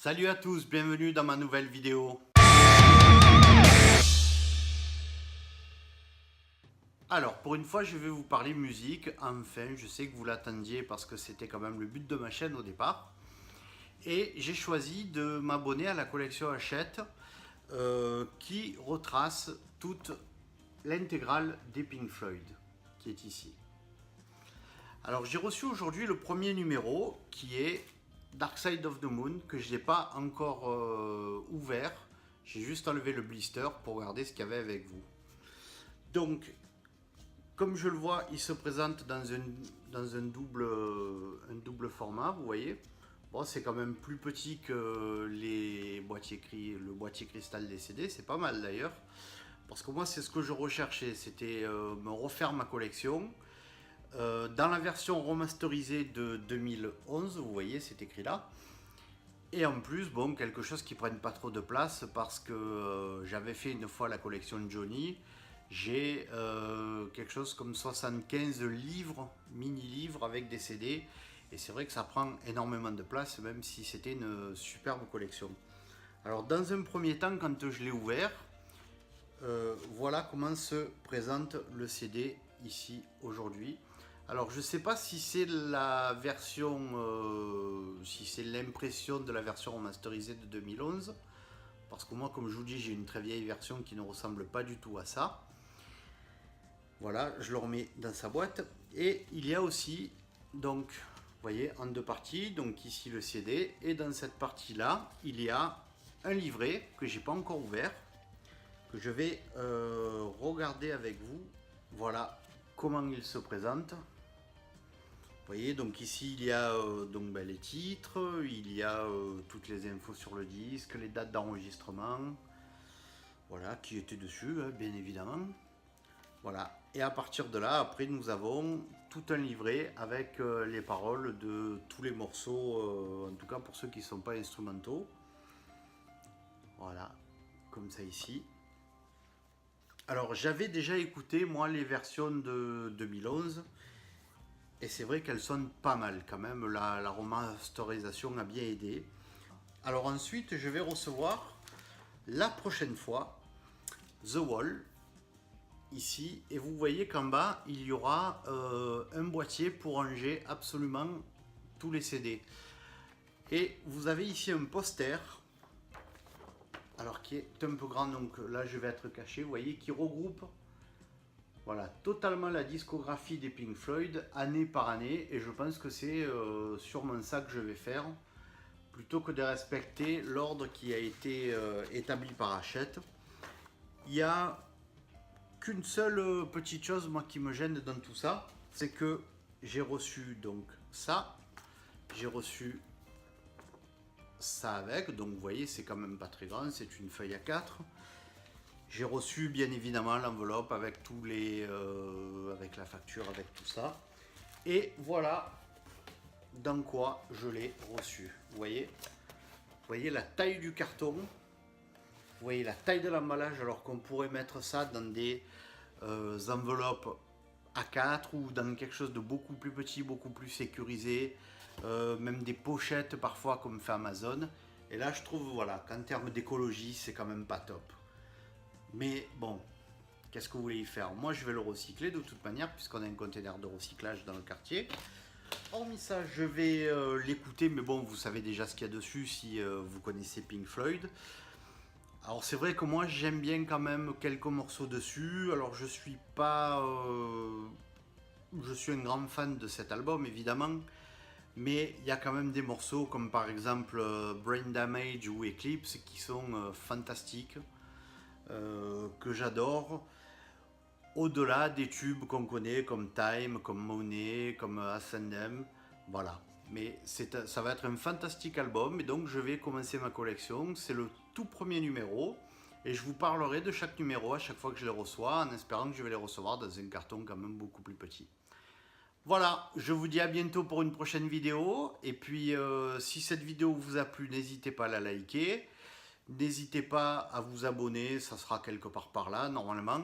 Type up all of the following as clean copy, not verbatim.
Salut à tous, bienvenue dans ma nouvelle vidéo. Alors, pour une fois, je vais vous parler musique. Enfin, je sais que vous l'attendiez parce que c'était quand même le but de ma chaîne au départ. Et j'ai choisi de m'abonner à la collection Hachette qui retrace toute l'intégrale des Pink Floyd qui est ici. Alors, j'ai reçu aujourd'hui le premier numéro qui est Dark Side of the Moon, que je n'ai pas encore ouvert. J'ai juste enlevé le blister pour regarder ce qu'il y avait avec vous. Donc, comme je le vois, il se présente dans un double format, vous voyez. Bon, c'est quand même plus petit que le boîtier cristal des CD, c'est pas mal d'ailleurs. Parce que moi, c'est ce que je recherchais, c'était me refaire ma collection. Dans la version remasterisée de 2011, vous voyez, c'est écrit là. Et en plus, bon, quelque chose qui ne prenne pas trop de place parce que j'avais fait une fois la collection de Johnny. J'ai quelque chose comme 75 livres, mini-livres avec des CD. Et c'est vrai que ça prend énormément de place, même si c'était une superbe collection. Alors, dans un premier temps, quand je l'ai ouvert, voilà comment se présente le CD ici aujourd'hui. Alors je ne sais pas si c'est la version, si c'est l'impression de la version remasterisée de 2011, parce que moi, comme je vous dis, j'ai une très vieille version qui ne ressemble pas du tout à ça. Voilà, je le remets dans sa boîte. Et il y a aussi, donc, vous voyez, en deux parties, donc ici le CD, et dans cette partie-là, il y a un livret que j'ai pas encore ouvert, que je vais regarder avec vous. Voilà comment il se présente. Vous voyez, donc ici il y a les titres, il y a toutes les infos sur le disque, les dates d'enregistrement, voilà, qui étaient dessus, hein, bien évidemment. Voilà, et à partir de là, après nous avons tout un livret avec les paroles de tous les morceaux, en tout cas pour ceux qui ne sont pas instrumentaux. Voilà, comme ça ici. Alors j'avais déjà écouté moi les versions de 2011. Et c'est vrai qu'elles sonnent pas mal quand même, la remasterisation a bien aidé. Alors ensuite, je vais recevoir la prochaine fois The Wall, ici. Et vous voyez qu'en bas, il y aura un boîtier pour ranger absolument tous les CD. Et vous avez ici un poster, alors qui est un peu grand, donc là je vais être caché, vous voyez, qui regroupe... Voilà, totalement la discographie des Pink Floyd, année par année, et je pense que c'est sûrement ça que je vais faire, plutôt que de respecter l'ordre qui a été établi par Hachette. Il n'y a qu'une seule petite chose, moi, qui me gêne dans tout ça, c'est que j'ai reçu donc ça, j'ai reçu ça avec, donc vous voyez, c'est quand même pas très grand, c'est une feuille A4. J'ai reçu bien évidemment l'enveloppe avec tous les, avec la facture, avec tout ça. Et voilà dans quoi je l'ai reçu. Vous voyez la taille du carton. Vous voyez la taille de l'emballage, alors qu'on pourrait mettre ça dans des enveloppes A4 ou dans quelque chose de beaucoup plus petit, beaucoup plus sécurisé. Même des pochettes parfois comme fait Amazon. Et là je trouve voilà, qu'en termes d'écologie c'est quand même pas top. Mais bon, qu'est-ce que vous voulez y faire? Moi, je vais le recycler de toute manière, puisqu'on a un conteneur de recyclage dans le quartier. Hormis ça, je vais l'écouter, mais bon, vous savez déjà ce qu'il y a dessus si vous connaissez Pink Floyd. Alors, c'est vrai que moi, j'aime bien quand même quelques morceaux dessus. Alors, je suis pas... je suis un grand fan de cet album, évidemment. Mais il y a quand même des morceaux, comme par exemple Brain Damage ou Eclipse, qui sont fantastiques. Que j'adore, au-delà des tubes qu'on connaît comme Time, comme Money, comme Ascendem, voilà. Mais ça va être un fantastique album et donc je vais commencer ma collection. C'est le tout premier numéro et je vous parlerai de chaque numéro à chaque fois que je les reçois en espérant que je vais les recevoir dans un carton quand même beaucoup plus petit. Voilà, je vous dis à bientôt pour une prochaine vidéo et puis si cette vidéo vous a plu, n'hésitez pas à la liker. N'hésitez pas à vous abonner, ça sera quelque part par là normalement.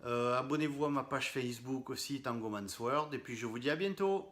Abonnez-vous à ma page Facebook aussi, Tango Man's World. Et puis je vous dis à bientôt.